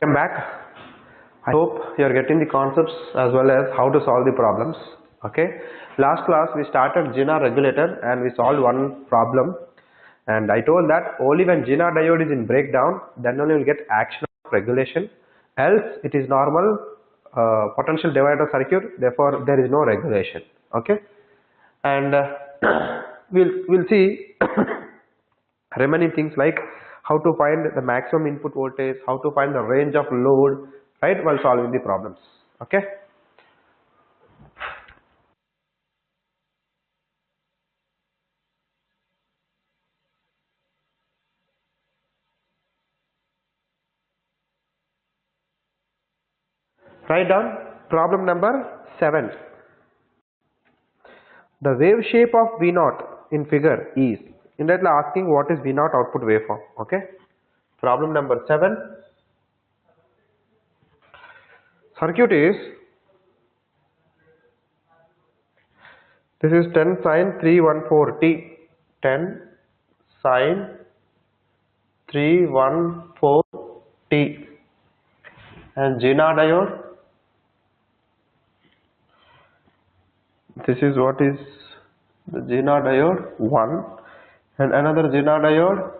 Welcome back. I hope you are getting the concepts as well as how to solve the problems. Okay, last class we started GINA regulator and we solved one problem, and I told that only when GINA diode is in breakdown, then only you will get action of regulation, else it is normal potential divider circuit, therefore there is no regulation. Okay, and we'll see remaining things like how to find the maximum input voltage, how to find the range of load, right, while solving the problems. Okay. Write down problem number 7. The wave shape of V0 in figure is, indirectly asking what is V0 output waveform. Okay. Problem number 7. Circuit is, this is 10 sin 314t, 10 sin 314t, and GINA diode. This is what is the GINA diode 1, and another GINA diode,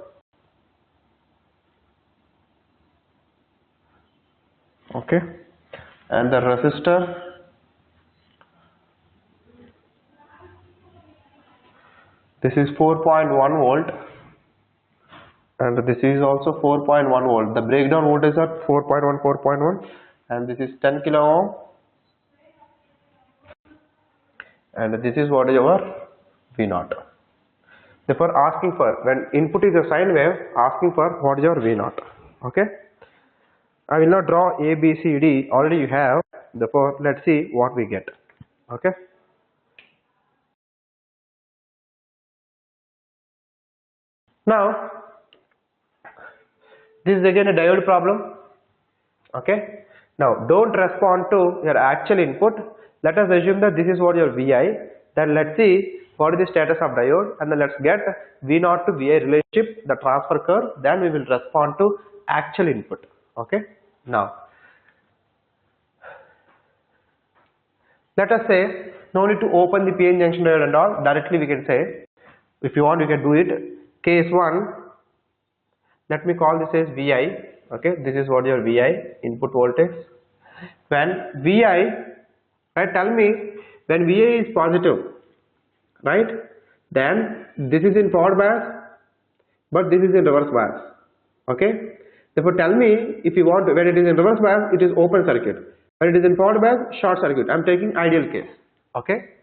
okay, and the resistor, this is 4.1 volt, and this is also 4.1 volt. The breakdown voltage are 4.1, and this is 10 kilo ohm, and this is what is our V0. Therefore, asking for, when input is a sine wave, asking for what is your V0. Okay. I will not draw A, B, C, D. Already you have. Therefore, let's see what we get. Okay. Now, this is again a diode problem. Okay. Now, don't respond to your actual input. Let us assume that this is what your Vi. Then let's see what is the status of diode, and then let's get V0 to Vi relationship, the transfer curve. Then we will respond to actual input. Okay. Now, let us say no need to open the PN junction diode and all. Directly we can say, if you want, you can do it. Case 1. Let me call this as Vi. Okay, this is what your Vi, input voltage. When Vi, right, tell me when Vi is positive, right, then this is in forward bias, but this is in reverse bias. Okay, therefore tell me, if you want, when it is in reverse bias, it is open circuit. When it is in forward bias, short circuit. I am taking ideal case. Okay,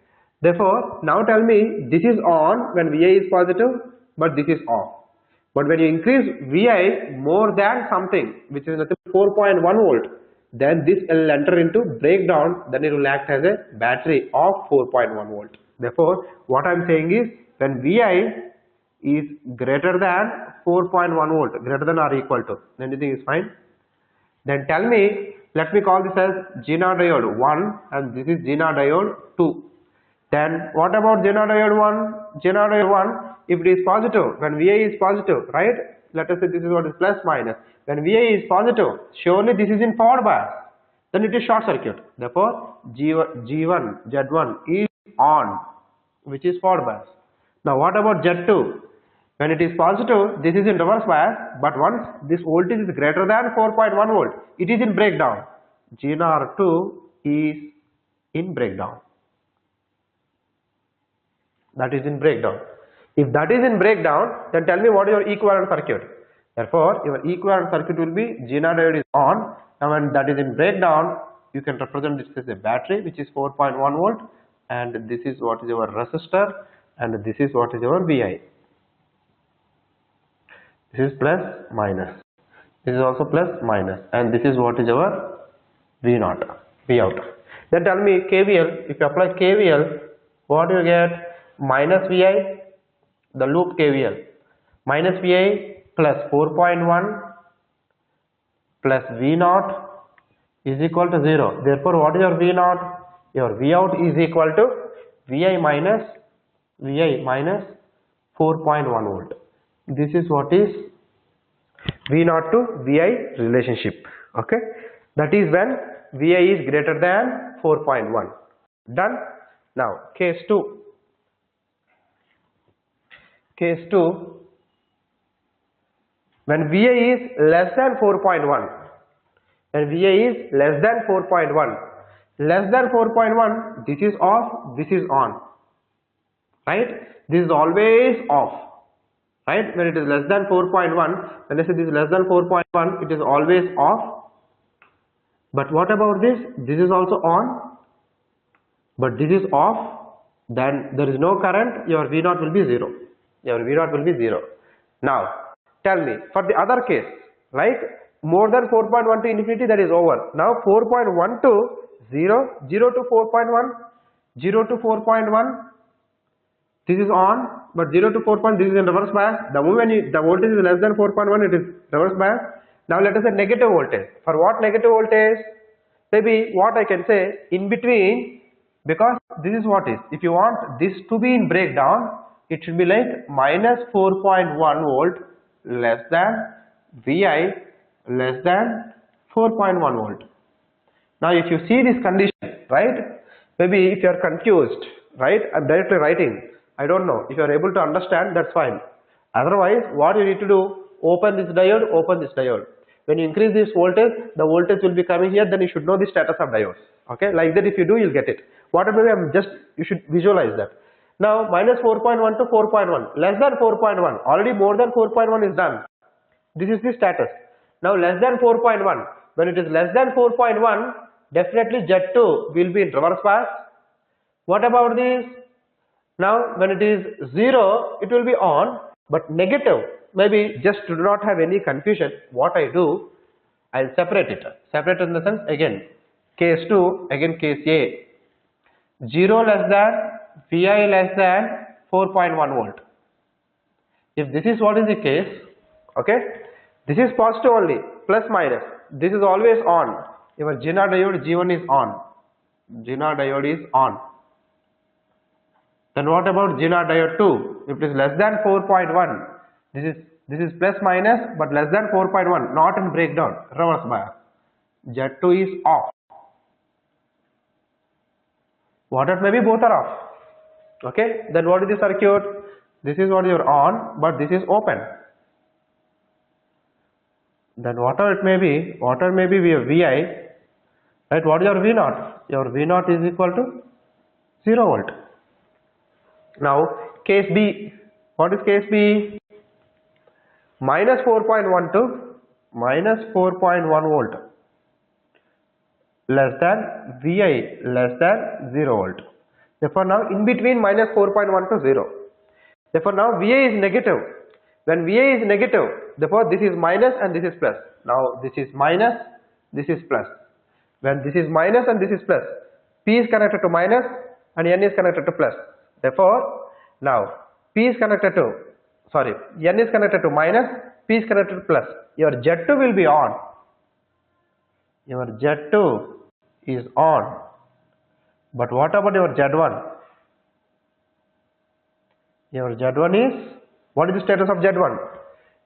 therefore now tell me, this is on when Vi is positive, but this is off. But when you increase Vi more than something, which is nothing 4.1 volt, then this will enter into breakdown, then it will act as a battery of 4.1 volt. Therefore, what I am saying is, when Vi is greater than 4.1 volt, greater than or equal to, then anything is fine. Then tell me, let me call this as GINA diode 1 and this is GINA diode 2. Then what about GINA diode 1? GINA diode 1, if it is positive, when Vi is positive, right? Let us say this is what is plus minus. When Vi is positive, surely this is in forward bias, then it is short circuit. Therefore, Z1 is on, which is forward bias. Now what about Z2? When it is positive, this is in reverse bias, but once this voltage is greater than 4.1 volt, it is in breakdown. GNR2 is in breakdown. That is in breakdown. If that is in breakdown, then tell me what is your equivalent circuit. Therefore, your equivalent circuit will be GINA diode is on, and when that is in breakdown, you can represent this as a battery, which is 4.1 volt, and this is what is your resistor, and this is what is your Vi. This is plus minus. This is also plus minus, and this is what is our V0, Vout. Then tell me KVL. If you apply KVL, what do you get? Minus Vi, the loop KVL. Minus Vi plus 4.1 plus V0 is equal to 0. Therefore, what is your V0? Your Vout is equal to Vi minus 4.1 volt. This is what is V0 to Vi relationship. Okay, that is when Vi is greater than 4.1. Done. Now case 2. Case 2, when Vi is less than 4.1, when Vi is less than 4.1, less than 4.1, this is off, this is on, right? This is always off, right? When it is less than 4.1, when I say this is less than 4.1, it is always off. But what about this? This is also on, but this is off. Then there is no current, your V0 will be 0. Your V0 will be 0. Now tell me, for the other case, right? More than 4.1 to infinity, that is over. Now 4.1 to 0, 0 to 4.1, 0 to 4.1, this is on, but 0 to 4.1, this is in reverse bias. The moment the voltage is less than 4.1, it is reverse bias. Now let us say negative voltage. For what negative voltage? Maybe what I can say, in between, because this is what is. If you want this to be in breakdown, it should be like minus 4.1 volt less than Vi less than 4.1 volt. Now if you see this condition, right, maybe if you are confused, right, I'm directly writing, I don't know, if you are able to understand, that's fine. Otherwise, what you need to do, open this diode, open this diode. When you increase this voltage, the voltage will be coming here, then you should know the status of diode. Okay, like that if you do, you'll get it. Whatever, you should visualize that. Now minus 4.1 to 4.1, less than 4.1, already more than 4.1 is done. This is the status. Now less than 4.1, when it is less than 4.1, definitely Z2 will be in reverse bias. What about this? Now when it is 0, it will be on, but negative. Maybe just to not have any confusion, what I do, I'll separate it. Separate in the sense, again, case 2, again case A. 0 less than, Vi less than 4.1 volt. If this is what is the case, okay, this is positive only, plus minus, this is always on. Your GNR diode G1 is on. GNR diode is on. Then what about GNR diode 2? If it is less than 4.1, this is plus minus, but less than 4.1, not in breakdown, reverse bias. Z2 is off. What if maybe both are off? Okay, then what is the circuit? This is what you are on, but this is open. Then whatever it may be we have Vi, right? What is your V0? Your V0 is equal to 0 volt. Now case B, what is case B? Minus 4.1 to minus 4.1 volt less than Vi less than 0 volt. Therefore now in between minus 4.1 to 0. Therefore now Vi is negative. When Vi is negative, therefore this is minus and this is plus. Now this is minus, this is plus. When this is minus and this is plus, P is connected to minus and N is connected to plus. Therefore now N is connected to minus, P is connected to plus. Your Z2 will be on. Your Z2 is on. But what about your Z1? Your Z1 is, what is the status of Z1?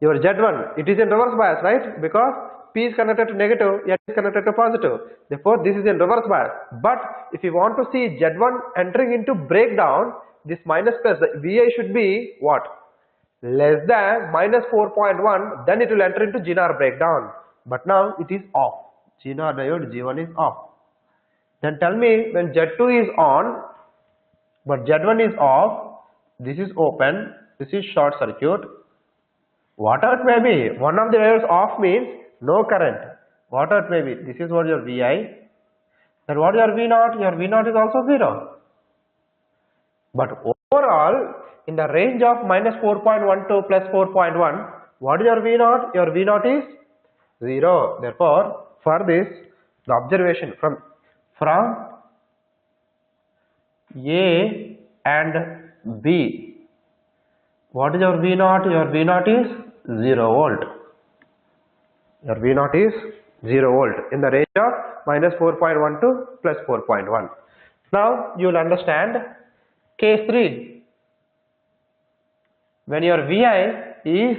Your Z1, it is in reverse bias, right? Because P is connected to negative, N is connected to positive. Therefore, this is in reverse bias. But if you want to see Z1 entering into breakdown, this minus plus, the Vi should be what? Less than minus 4.1, then it will enter into GNR breakdown. But now it is off. GNR diode G1 is off. Then tell me, when Z2 is on, but Z1 is off, this is open, this is short circuit. Whatever it may be, one of the wires off means no current. Whatever it may be, this is what your Vi. Then what is your V0? Your V0 is also 0. But overall, in the range of minus 4.1 to plus 4.1, what is your V0? Your V0 is 0. Therefore, for this, the observation from A and B, what is your V0? Your V0 is 0 volt. Your V0 is 0 volt in the range of minus 4.1 to plus 4.1. Now you will understand case 3. When your Vi is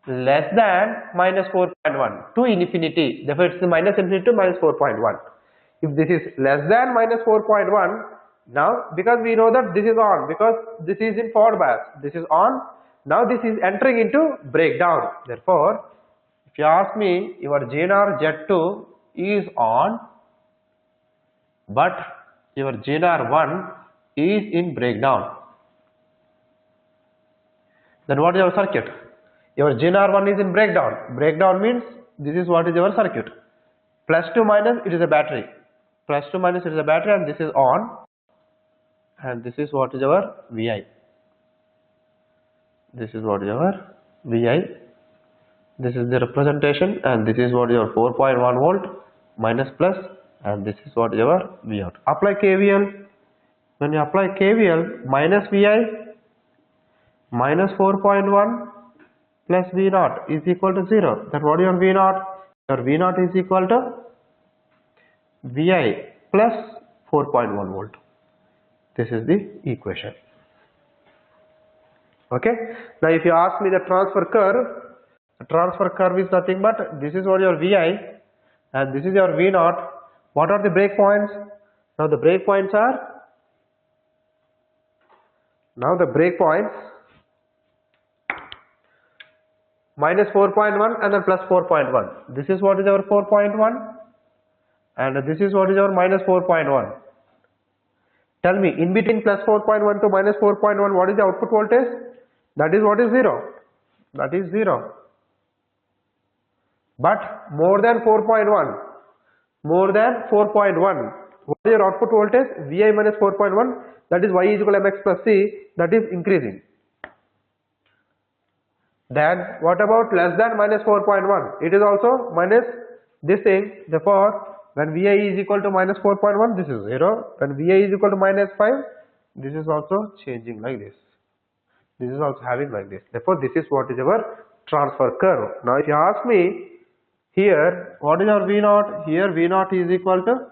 less than minus 4.1 to infinity. Therefore, it's the minus infinity to minus 4.1. If this is less than minus 4.1, now because we know that this is on, because this is in forward bias, this is on. Now this is entering into breakdown. Therefore, if you ask me, your GNR Z2 is on, but your GNR1 is in breakdown. Then what is your circuit? Your GNR1 is in breakdown. Breakdown means this is what is your circuit. Plus to minus, it is a battery. Plus to minus, it is a battery, and this is on. And this is what is our VI. This is what is our VI. This is the representation, and this is what is your 4.1 volt minus plus, and this is what is our V out. Apply KVL. When you apply KVL, minus VI minus 4.1 plus V naught is equal to 0. Then what is your V naught? Your V naught is equal to VI plus 4.1 volt. This is the equation. Okay. Now if you ask me the transfer curve is nothing but this is what your VI and this is your V naught. What are the breakpoints? Now the breakpoints are, minus 4.1 and then plus 4.1. This is what is our 4.1 and this is what is our minus 4.1. Tell me, in between plus 4.1 to minus 4.1, what is the output voltage? That is what is 0. That is 0. But more than 4.1, what is your output voltage? Vi minus 4.1, that is y is equal to mx plus c, that is increasing. Then what about less than minus 4.1? It is also minus this thing. Therefore, when Vi is equal to minus 4.1, this is 0. When Vi is equal to minus 5, this is also changing like this. This is also having like this. Therefore, this is what is our transfer curve. Now, if you ask me here, what is our V naught? Here V naught is equal to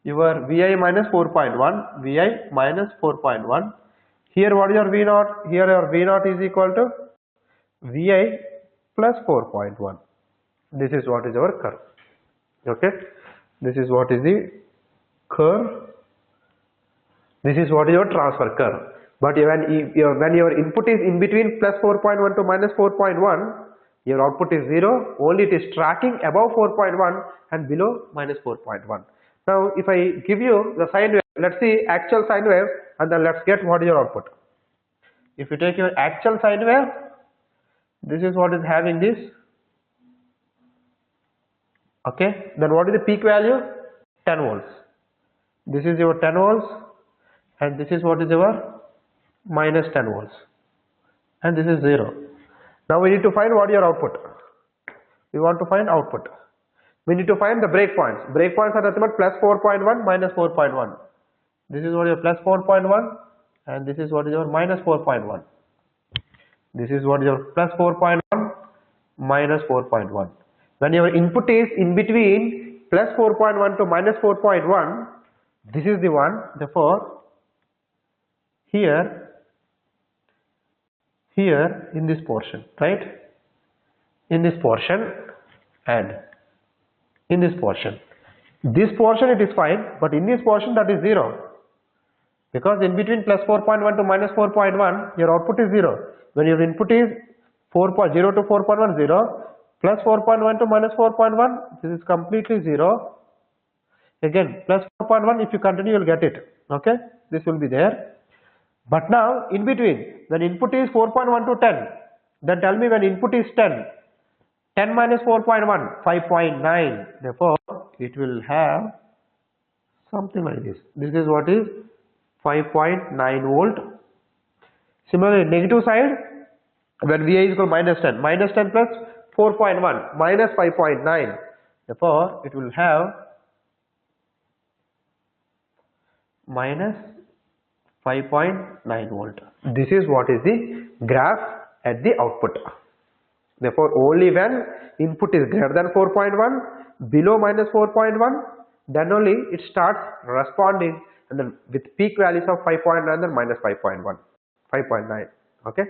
your Vi minus 4.1. Vi minus 4.1. Here what is your V naught? Here your V naught is equal to Vi plus 4.1. This is what is our curve. Okay. This is what is the curve. This is what is your transfer curve. But when your input is in between plus 4.1 to minus 4.1, your output is 0. Only it is tracking above 4.1 and below minus 4.1. Now, if I give you the sine wave, let's see actual sine wave, and then let's get what is your output. If you take your actual sine wave, this is what is having this. Okay, then what is the peak value? 10 volts. This is your 10 volts and this is what is your minus 10 volts and this is 0. Now we need to find what is your output. We want to find output. We need to find the breakpoints. Breakpoints are nothing but plus 4.1 minus 4.1. This is what is your plus 4.1 and this is what is your minus 4.1. This is what is your plus 4.1 minus 4.1. When your input is in between plus 4.1 to minus 4.1, this is the one. Therefore, here in this portion, right? In this portion and in this portion. This portion it is fine, but in this portion that is 0. Because in between plus 4.1 to minus 4.1, your output is 0. When your input is 4.0 to 4.1, 0. Plus 4.1 to minus 4.1, this is completely 0. Again, plus 4.1, if you continue, you will get it. Okay, this will be there. But now, in between, when input is 4.1 to 10, then tell me when input is 10. 10 minus 4.1, 5.9. Therefore, it will have something like this. This is what is 5.9 volt. Similarly, negative side, when Vi is equal to minus 10. Minus 10 plus 4.1 minus 5.9. Therefore, it will have minus 5.9 volt. This is what is the graph at the output. Therefore, only when input is greater than 4.1, below minus 4.1, then only it starts responding, and then with peak values of 5.9 and minus 5.1, 5.9. Okay.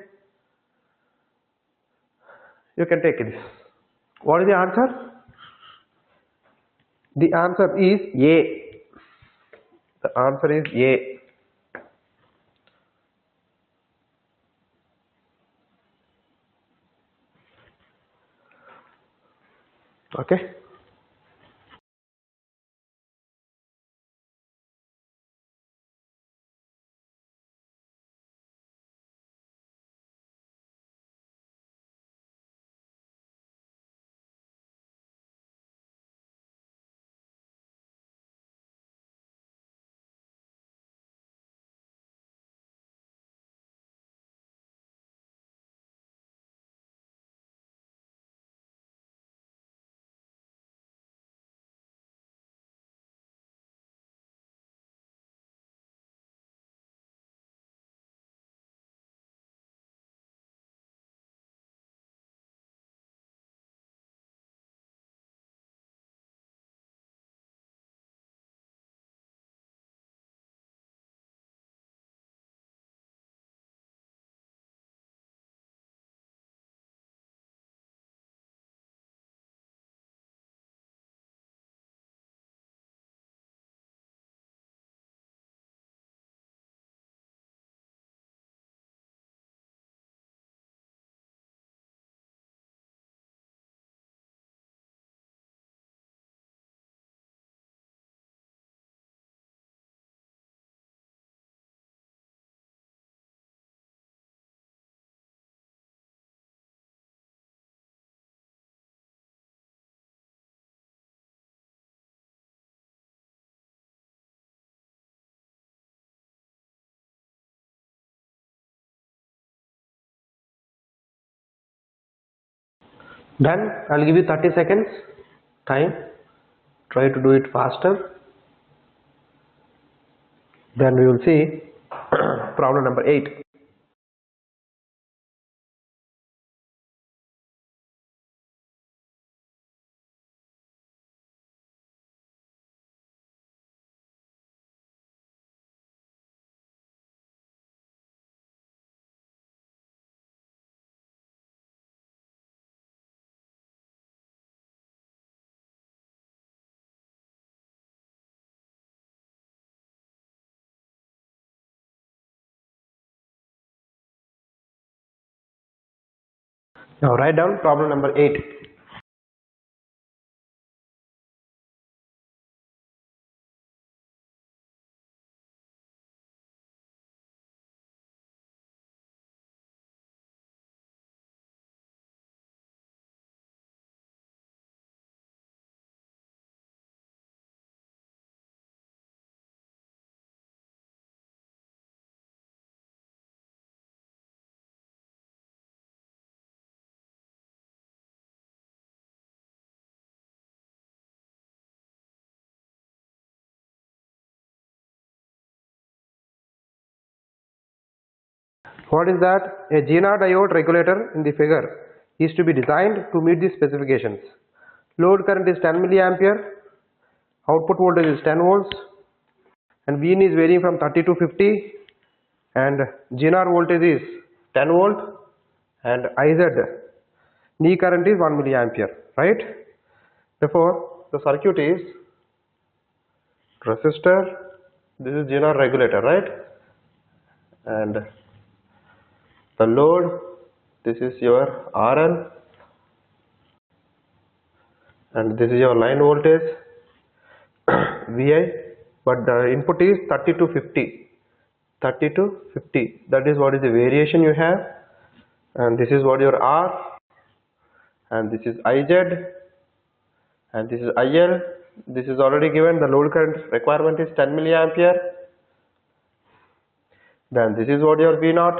you can take this. What is the answer? The answer is A. The answer is A. Okay. Done. I'll give you 30 seconds time. Try to do it faster. Then we will see problem number 8. Now write down problem number 8. What is that? A GNR diode regulator in the figure is to be designed to meet the specifications. Load current is 10 milliampere, output voltage is 10 volts, and Vin is varying from 30 to 50, and GNR voltage is 10 volt, and IZ knee current is 1 milliampere, right? Therefore, the circuit is resistor, this is GNR regulator, right? And the load, this is your RL, and this is your line voltage VI, but the input is 30 to 50. 30 to 50, that is what is the variation you have, and this is what your R, and this is IZ, and this is IL. This is already given. The load current requirement is 10 milliampere. Then this is what your V0,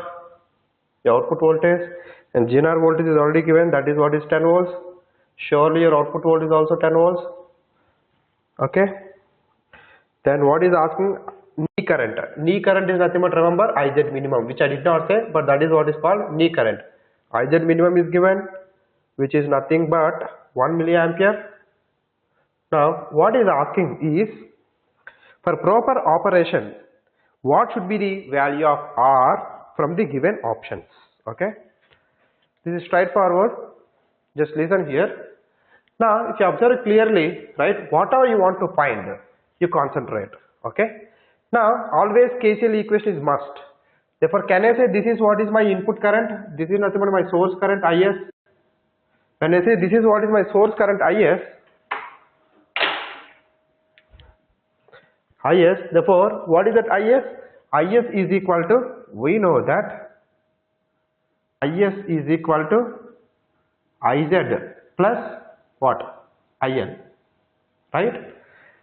your output voltage, and GNR voltage is already given, that is what is 10 volts. Surely your output voltage is also 10 volts. Okay. Then what is asking? Knee current. Knee current is nothing but, remember, IZ minimum, which I did not say, but that is what is called knee current. IZ minimum is given, which is nothing but 1 milliampere. Now what is asking is, for proper operation, what should be the value of R from the given options? Okay, this is straightforward. Just listen here. Now, if you observe clearly, right, whatever you want to find, you concentrate. Okay. Now, always KCL equation is must. Therefore, can I say this is what is my input current? This is nothing but my source current IS. When I say this is what is my source current IS, therefore, what is that IS? IS is equal to, we know that IS is equal to IZ plus what? IL, right?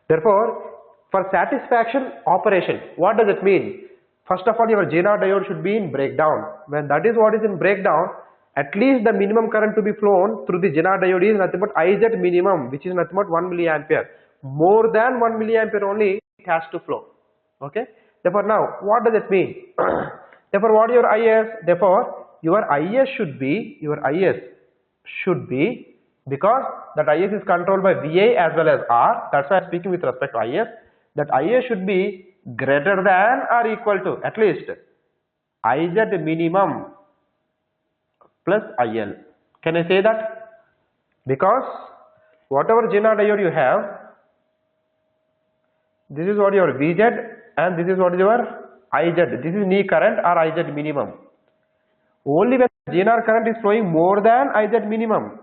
Therefore, for satisfaction operation, what does it mean? First of all, your Zener diode should be in breakdown. When that is what is in breakdown, at least the minimum current to be flown through the Zener diode is nothing but IZ minimum, which is nothing but 1 milliampere. More than 1 milliampere only it has to flow. Okay. Therefore, now what does it mean? Therefore, what is your IS? Therefore, your IS should be because that IS is controlled by VA as well as R. That's why I am speaking with respect to IS. That IS should be greater than or equal to at least IZ minimum plus IL. Can I say that? Because whatever Zener diode you have, this is what your VZ and this is what is your IZ. This is knee current or IZ minimum. Only when Zener current is flowing more than IZ minimum,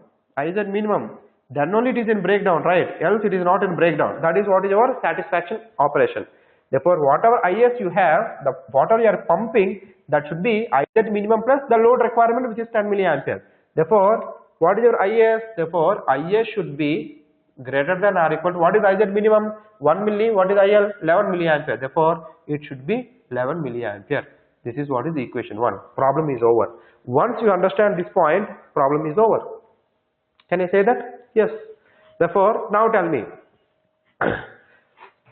then only it is in breakdown, right? Else it is not in breakdown. That is what is your satisfaction operation. Therefore, whatever IS you have, whatever you are pumping, that should be IZ minimum plus the load requirement, which is 10 milliampere. Therefore, what is your IS? Therefore, IS should be greater than or equal to, what is IZ minimum? 1 milli. What is IL? 11 milliampere. Therefore, it should be 11 milliampere. This is what is equation 1. Problem is over. Once you understand this point, problem is over. Can I say that? Yes. Therefore, now tell me.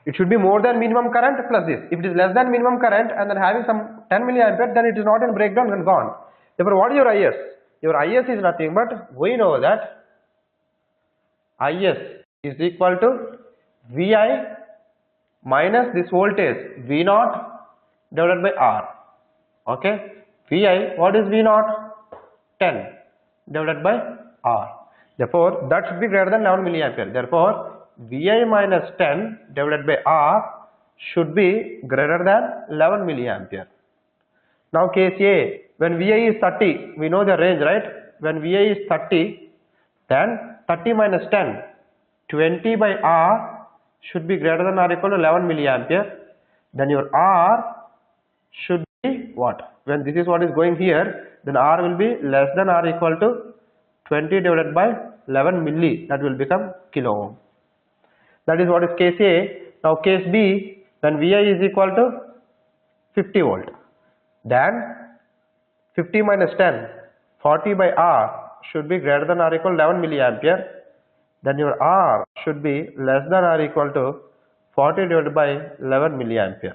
It should be more than minimum current plus this. If it is less than minimum current and then having some 10 milliampere, then it is not in breakdown and gone. Therefore, what is your IS? Your IS is nothing but, we know that IS is equal to VI minus this voltage V0 divided by R. Okay. VI, what is V0? 10 divided by R. Therefore, that should be greater than 11 milliampere. Therefore, VI minus 10 divided by R should be greater than 11 milliampere. Now case A, when VI is 30, we know the range, right? When VI is 30, then 30 minus 10, 20 by R should be greater than or equal to 11 milliampere. Then your R should be what? When this is what is going here, then R will be less than or equal to 20 divided by 11 milli. That will become kilo ohm. That is what is case A. Now case B, then VI is equal to 50 volt. Then 50 minus 10, 40 by R should be greater than or equal to 11 milliampere. Then your R should be less than or equal to 40 divided by 11 milliampere.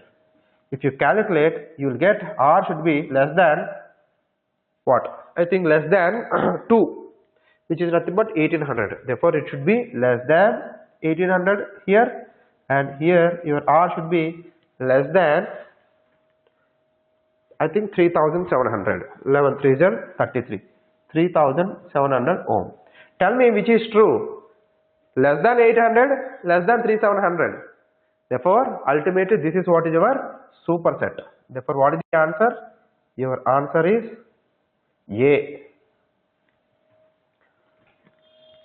If you calculate, you will get R should be less than what? I think less than 2, which is nothing but 1800. Therefore, it should be less than 1800 here, and here your R should be less than, I think 3700. 11 3 is 33. 3700 ohm. Tell me which is true. Less than 800, less than 3700. Therefore, ultimately this is what is your superset. Therefore, what is the answer? Your answer is A.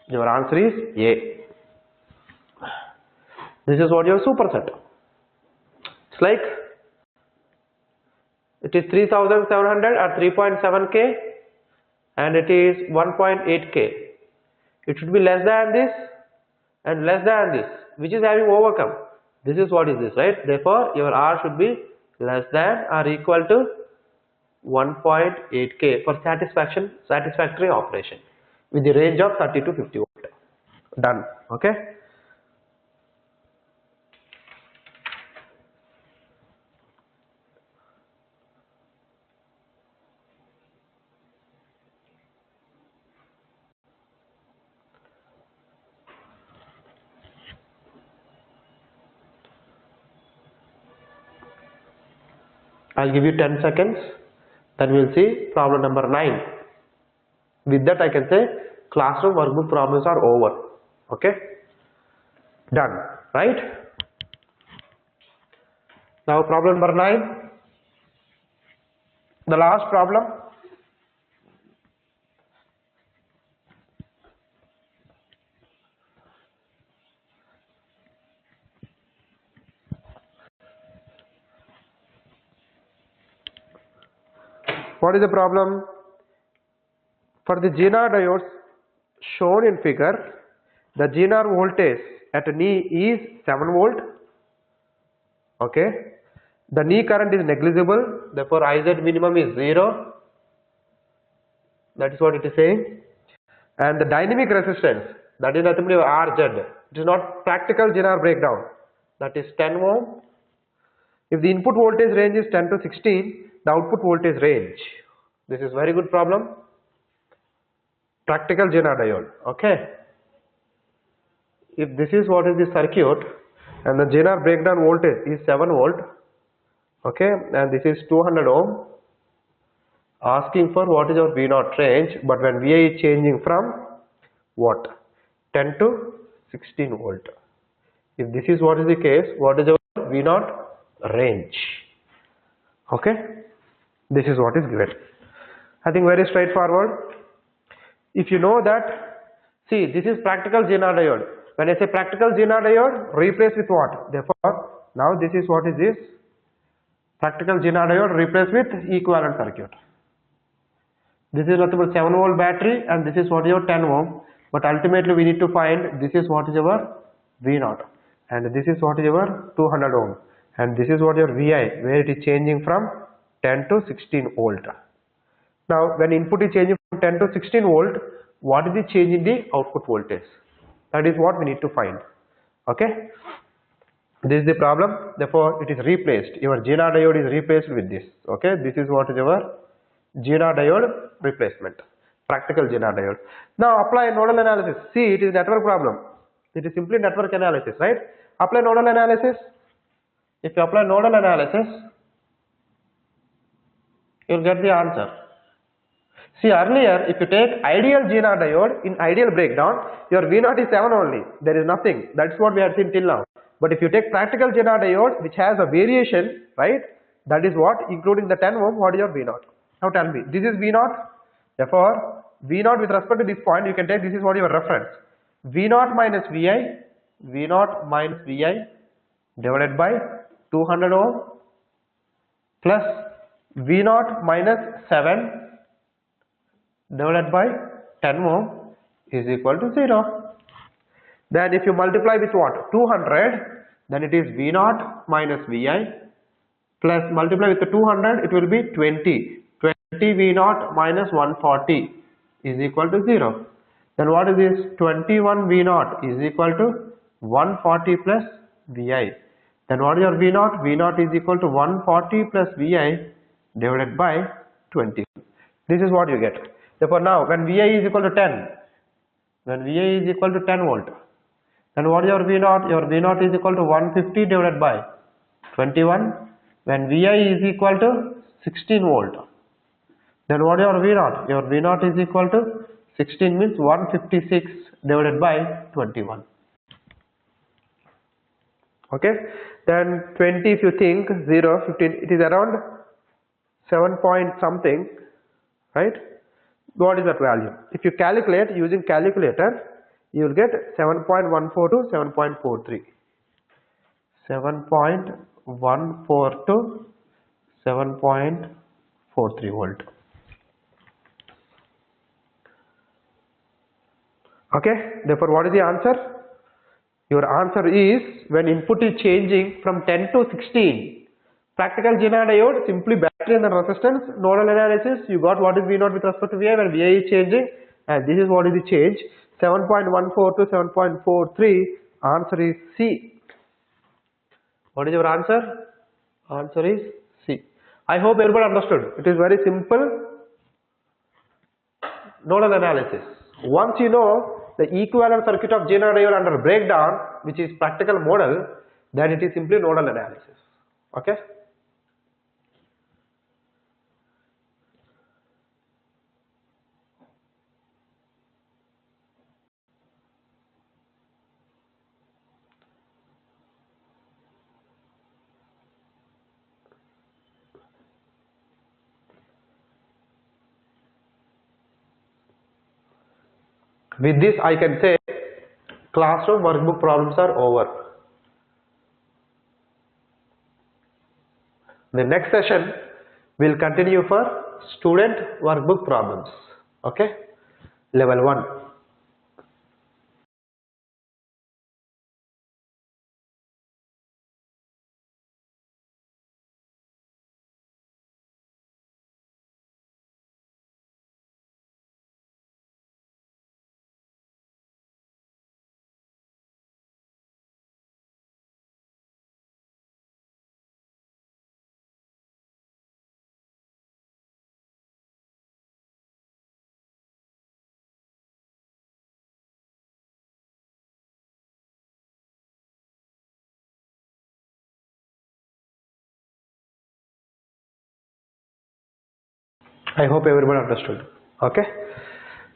Your answer is A. This is what your superset. It's like it is 3700 or 3.7K and it is 1.8K. It should be less than this and less than this, which is having overcome. This is what is this, right? Therefore, your R should be less than or equal to 1.8K for satisfactory operation with the range of 30 to 50 volt. Done. Okay. I'll give you 10 seconds, then we'll see problem number 9. With that I can say Classroom workbook problems are over. Okay, done, right? Now problem number 9, the last problem. What is the problem? For the GNR diodes shown in figure, the GNR voltage at knee is 7 volt. Okay, the knee current is negligible, therefore IZ minimum is 0. That is what it is saying. And the dynamic resistance, that is nothing but RZ. It is not practical GNR breakdown. That is 10 ohm. If the input voltage range is 10 to 16, the output voltage range. This is very good problem. Practical GNR diode. Okay. If this is what is the circuit and the GNR breakdown voltage is 7 volt. Okay, and this is 200 ohm. Asking for what is our V0 range, but when VI is changing from what? 10 to 16 volt. If this is what is the case, what is our V0 range? Okay, this is what is given. I think very straightforward. If you know that, see, this is practical GNR diode. When I say practical GNR diode, replace with what? Therefore, now this is what is this? Practical GNR diode replace with equivalent circuit. This is nothing but 7 volt battery and this is what is your 10 ohm. But ultimately we need to find this is what is our V0 and this is what is our 200 ohm and this is what your VI, where it is changing from 10 to 16 volt. Now when input is changing from 10 to 16 volt, what is the change in the output voltage? That is what we need to find. Okay, this is the problem. Therefore it is replaced. Your GNR diode is replaced with this. Okay, this is what is our GNR diode replacement, practical GNR diode. Now apply nodal analysis. See, it is network problem. It is simply network analysis, right? Apply nodal analysis. If you apply nodal analysis, you will get the answer. See, earlier if you take ideal GNR diode in ideal breakdown, your V0 is 7 only. There is nothing. That's what we have seen till now. But if you take practical GNR diode which has a variation, right? That is what, including the 10 ohm, what is your V0? Now tell me, this is V0. Therefore, V0 with respect to this point, you can take this is what your reference. V0 minus Vi, V0 minus Vi divided by 200 ohm plus V0 minus 7 divided by 10 ohm is equal to 0. Then if you multiply with what? 200, then it is V0 minus Vi plus multiply with the 200, it will be 20. 20 V0 minus 140 is equal to 0. Then what is this? 21 V0 is equal to 140 plus Vi. Then what is your V0? V0 is equal to 140 plus Vi divided by 20. This is what you get. Therefore now when Vi is equal to 10, when Vi is equal to 10 volt, then what is your V0? Your V0 is equal to 150 divided by 21. When Vi is equal to 16 volt, then what is your V0? Your V0 is equal to 16 means 156 divided by 21. Okay, then 20 if you think 0, 15, it is around 7 point something, right? What is that value? If you calculate using calculator, you will get 7.14 to 7.43. 7.14 to 7.43 volt. Okay, therefore what is the answer? Your answer is when input is changing from 10 to 16. Practical GNR diode, simply battery and the resistance, nodal analysis, you got what is V0 with respect to Vi when Vi is changing, and this is what is the change, 7.14 to 7.43, answer is C. What is your answer? Answer is C. I hope everybody understood. It is very simple nodal analysis. Once you know the equivalent circuit of GNR diode under breakdown, which is practical model, then it is simply nodal analysis. Okay. With this I can say classroom workbook problems are over. The next session will continue for student workbook problems. Okay, level 1. I hope everyone understood. Okay,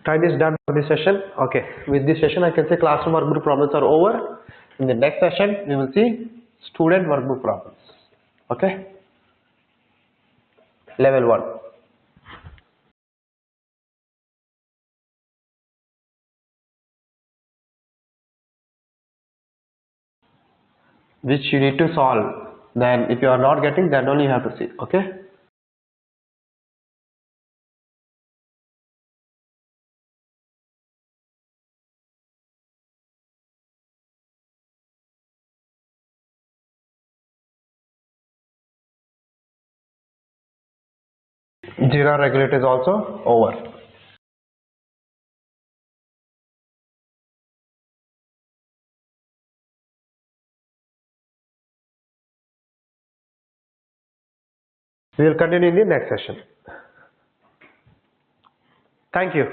time is done for this session. Okay, with this session I can say classroom workbook problems are over. In the next session we will see student workbook problems. Okay, level 1. Which you need to solve. Then if you are not getting, then only you have to see. Okay, Jira regulator is also over. We will continue in the next session. Thank you.